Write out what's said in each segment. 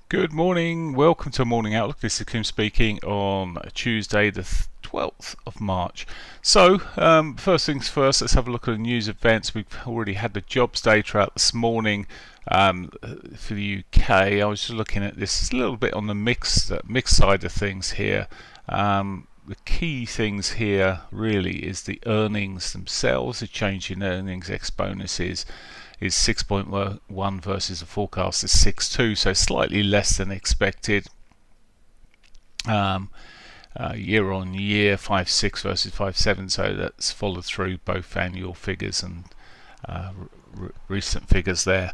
Good morning, welcome to Morning Outlook. This is Kim speaking on Tuesday the 12th of March. So, first things first, let's have a look at the news events. We've already had the jobs data out this morning for the UK. I was just looking at this. It's a little bit on the mixed side of things here. The key things here really is the earnings themselves. The change in earnings ex bonuses is 6.1 versus the forecast is 6.2, so slightly less than expected. Year on year 5.6 versus 5.7, so that's followed through both annual figures and recent figures there.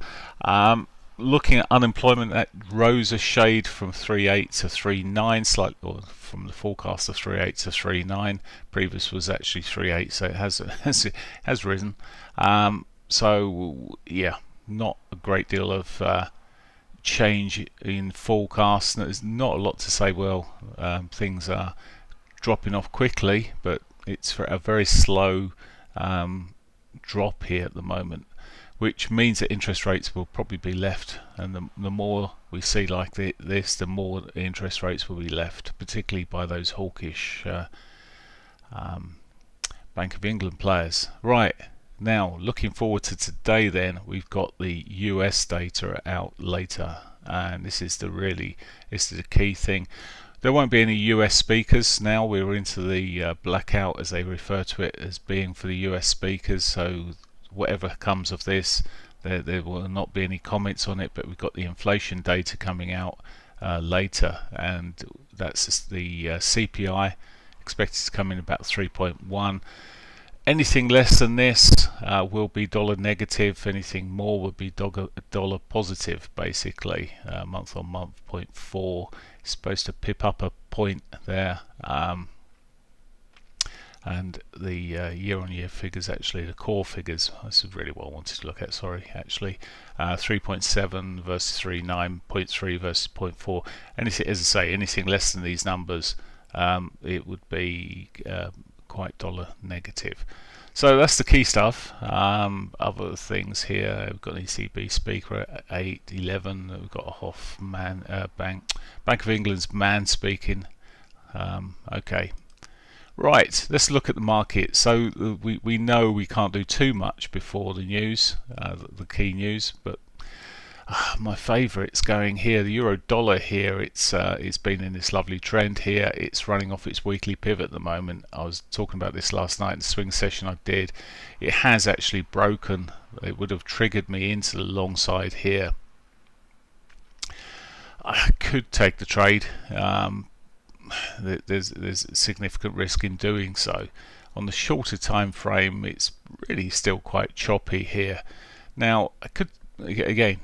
Looking at unemployment, that rose a shade from 3.8 to 3.9, slightly, or from the forecast of 3.8 to 3.9. Previous was actually 3.8, so it has risen. So yeah, not a great deal of change in forecast. There's not a lot to say. Well, things are dropping off quickly, but it's for a very slow drop here at the moment, which means that interest rates will probably be left, and the more we see like this, the more interest rates will be left, particularly by those hawkish Bank of England players. Right. Now, looking forward to today then, we've got the US data out later, and this is the key thing. There won't be any US speakers now. We're into the blackout, as they refer to it, as being for the US speakers, so whatever comes of this, there will not be any comments on it, but we've got the inflation data coming out later, and that's the CPI expected to come in about 3.1. Anything less than this will be dollar negative. Anything more would be dollar positive, basically. Month on month, 0.4. It's supposed to pip up a point there. And the year on year figures, actually, the core figures, this is really what I wanted to look at, sorry, actually. 3.7 versus 3.9, 0.3 versus 0.4. Anything, as I say, anything less than these numbers, it would be quite dollar negative. So that's the key stuff. Other things here, we've got an ECB speaker at 8:11. We've got a Hoffman Bank of England's man speaking. Okay, right. Let's look at the market. So we know we can't do too much before the news, the key news, but my favourites going here, the euro dollar here, it's been in this lovely trend here. It's running off its weekly pivot at the moment. I was talking about this last night in the swing session I did. It has actually broken. It would have triggered me into the long side here. I could take the trade. There's significant risk in doing so. On the shorter time frame, it's really still quite choppy here. Now I could, again,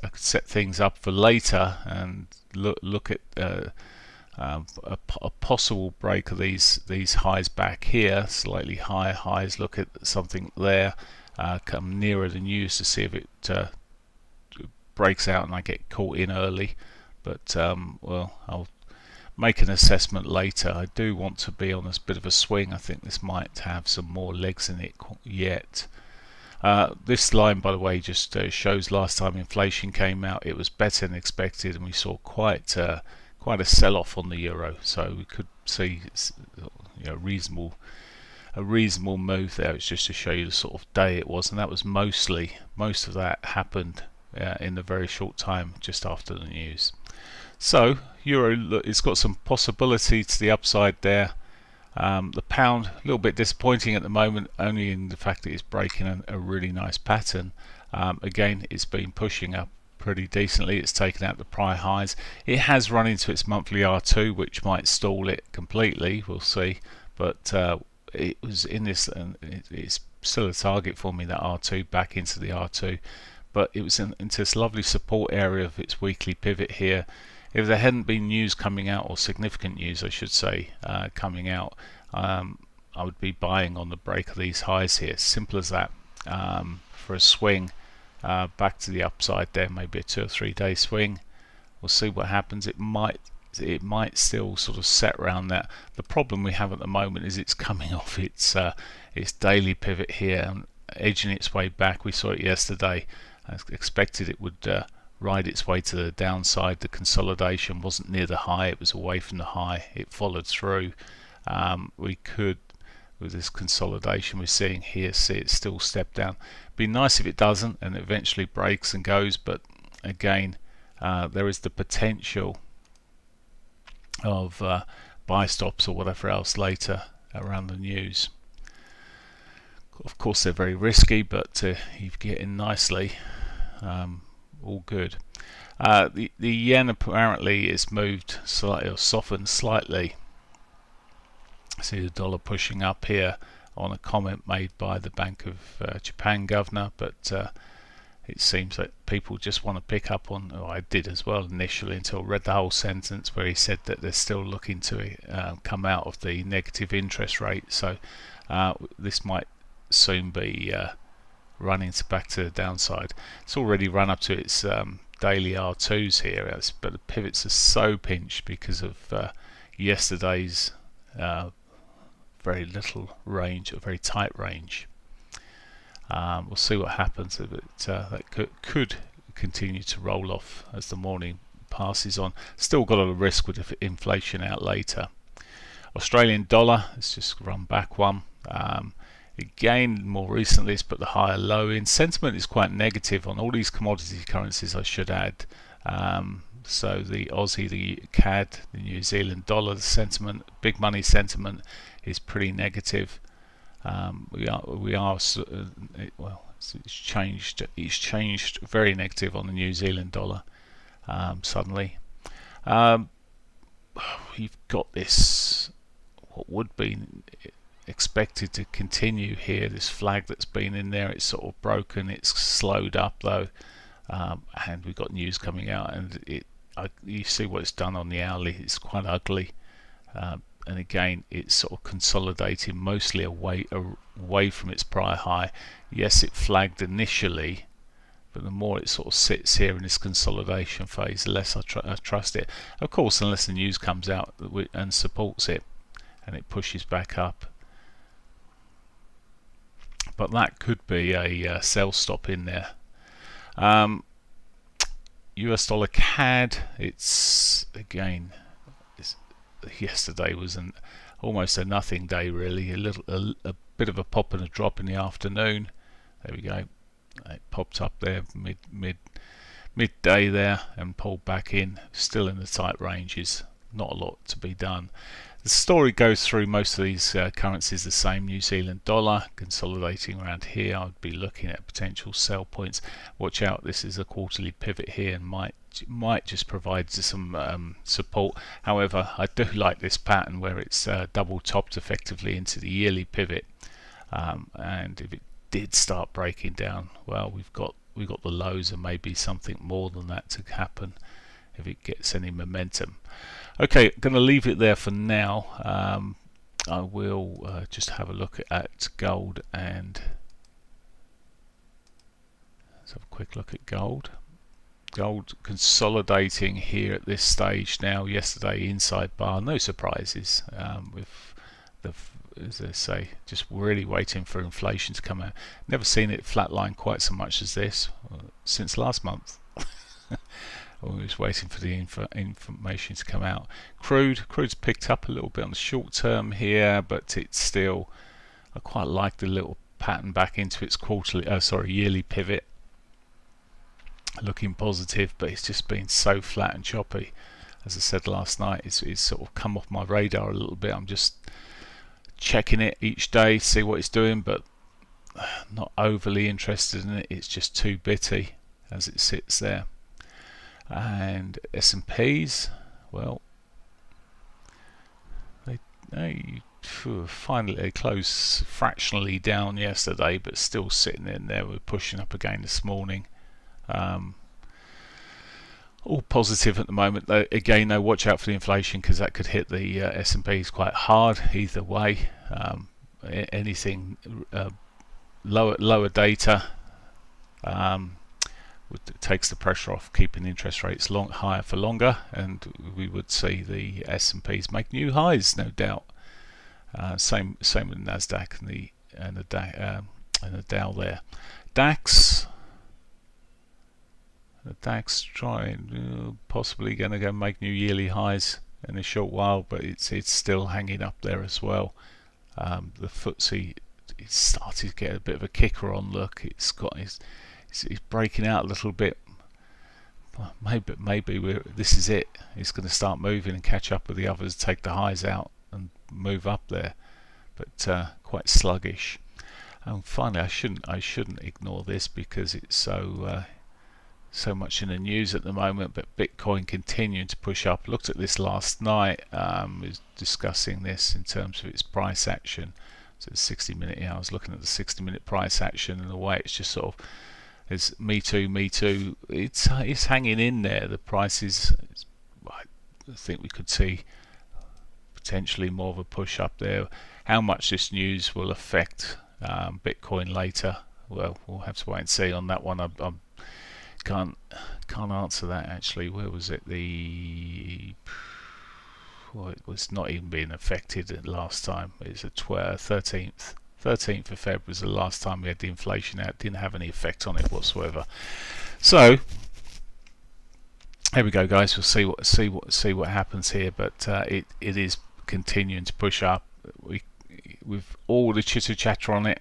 I could set things up for later and look at a possible break of these highs back here, slightly higher highs. Look at something there, come nearer the news to see if it breaks out and I get caught in early. But well, I'll make an assessment later. I do want to be on a bit of a swing. I think this might have some more legs in it yet. This line, by the way, just shows last time inflation came out, it was better than expected, and we saw quite a sell-off on the euro. So we could see a reasonable move there. It's just to show you the sort of day it was, and that was most of that happened in a very short time just after the news. So euro, it's got some possibility to the upside there. The pound, a little bit disappointing at the moment, only in the fact that it's breaking a really nice pattern. Again, it's been pushing up pretty decently. It's taken out the prior highs. It has run into its monthly R2, which might stall it completely. We'll see. But it was in this, and it's still a target for me, that R2, back into the R2. But it was into this lovely support area of its weekly pivot here. If there hadn't been news coming out, or significant news I should say, coming out, I would be buying on the break of these highs here. Simple as that. For a swing back to the upside there, maybe a 2 or 3 day swing. We'll see what happens. It might still sort of set around that. The problem we have at the moment is it's coming off its daily pivot here and edging its way back. We saw it yesterday. I expected it would ride its way to the downside. The consolidation wasn't near the high, it was away from the high. It followed through. We could, with this consolidation we're seeing here, see it still step down. Be nice if it doesn't and it eventually breaks and goes, but again, there is the potential of buy stops or whatever else later around the news. Of course they're very risky, but you get in nicely, all good. The yen apparently is moved slightly, or softened slightly. See the dollar pushing up here on a comment made by the Bank of Japan governor, but it seems that people just want to pick up on, I did as well initially until I read the whole sentence where he said that they're still looking to come out of the negative interest rate. So this might soon be running back to the downside. It's already run up to its daily R2s here, but the pivots are so pinched because of yesterday's very little range, a very tight range. We'll see what happens, but that could continue to roll off as the morning passes on. Still got a lot of risk with inflation out later. Australian dollar, let's just run back one. Again, more recently it's put the higher low in. Sentiment is quite negative on all these commodity currencies, I should add. So the Aussie, the CAD, the New Zealand dollar, the sentiment, big money sentiment is pretty negative. Well, it's changed very negative on the New Zealand dollar suddenly. You've got this, what would be expected to continue here, this flag that's been in there. It's sort of broken, it's slowed up though, and we've got news coming out, and you see what it's done on the hourly. It's quite ugly, and again it's sort of consolidating mostly away from its prior high. Yes, it flagged initially, but the more it sort of sits here in this consolidation phase, the less I trust it. Of course, unless the news comes out and supports it and it pushes back up. But that could be a sell stop in there. US dollar CAD, it's again, yesterday was almost a nothing day really. A bit of a pop and a drop in the afternoon. There we go. It popped up there midday there and pulled back in. Still in the tight ranges. Not a lot to be done. The story goes through most of these currencies the same. New Zealand dollar consolidating around here. I would be looking at potential sell points. Watch out, this is a quarterly pivot here and might just provide some support. However, I do like this pattern where it's double topped effectively into the yearly pivot, and if it did start breaking down, well, we've got the lows and maybe something more than that to happen if it gets any momentum. Okay, going to leave it there for now. I will just have a look at gold, and let's have a quick look at gold. Gold consolidating here at this stage now. Yesterday inside bar, no surprises with the, as they say, just really waiting for inflation to come out. Never seen it flatline quite so much as this since last month. Always waiting for the information to come out. Crude's picked up a little bit on the short term here, but it's still, I quite like the little pattern back into its yearly pivot. Looking positive, but it's just been so flat and choppy. As I said last night, it's sort of come off my radar a little bit. I'm just checking it each day, see what it's doing, but not overly interested in it. It's just too bitty as it sits there. And S&Ps, well, they finally closed fractionally down yesterday, but still sitting in there. We're pushing up again this morning. All positive at the moment. Though, again, no, watch out for the inflation because that could hit the S&Ps quite hard either way. Anything lower data takes the pressure off, keeping interest rates higher for longer, and we would see the S&Ps make new highs, no doubt. Same with Nasdaq and the Dow there. DAX, The DAX trying, possibly going to go make new yearly highs in a short while, but it's still hanging up there as well. The FTSE, it's started to get a bit of a kicker on. Look, it's breaking out a little bit. Maybe this is it. It's going to start moving and catch up with the others, take the highs out and move up there, but quite sluggish. And finally, I shouldn't ignore this because it's so much in the news at the moment, but Bitcoin continuing to push up. Looked at this last night, was discussing this in terms of its price action. So 60-minute, I was looking at the 60-minute price action, and the way it's just sort of, it's me too, it's hanging in there. The price is, I think we could see potentially more of a push up there. How much this news will affect Bitcoin later, well, we'll have to wait and see on that one. I can't answer that actually. Where was it? Well, it was not even being affected last time. It's the 13th of February was the last time we had the inflation out. It didn't have any effect on it whatsoever. So here we go, guys. We'll see what happens here, but it is continuing to push up. With all the chitter chatter on it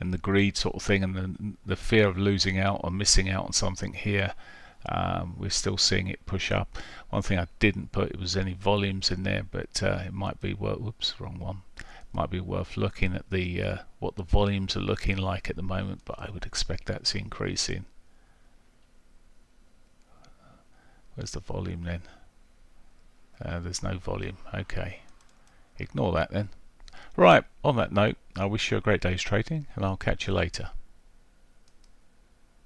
and the greed sort of thing, and the fear of losing out or missing out on something here, we're still seeing it push up. One thing I didn't put, it was any volumes in there, but it might be worth, whoops, wrong one. Might be worth looking at the what the volumes are looking like at the moment, but I would expect that's increasing. Where's the volume then? There's no volume. Okay, ignore that then. Right, on that note, I wish you a great day's trading, and I'll catch you later.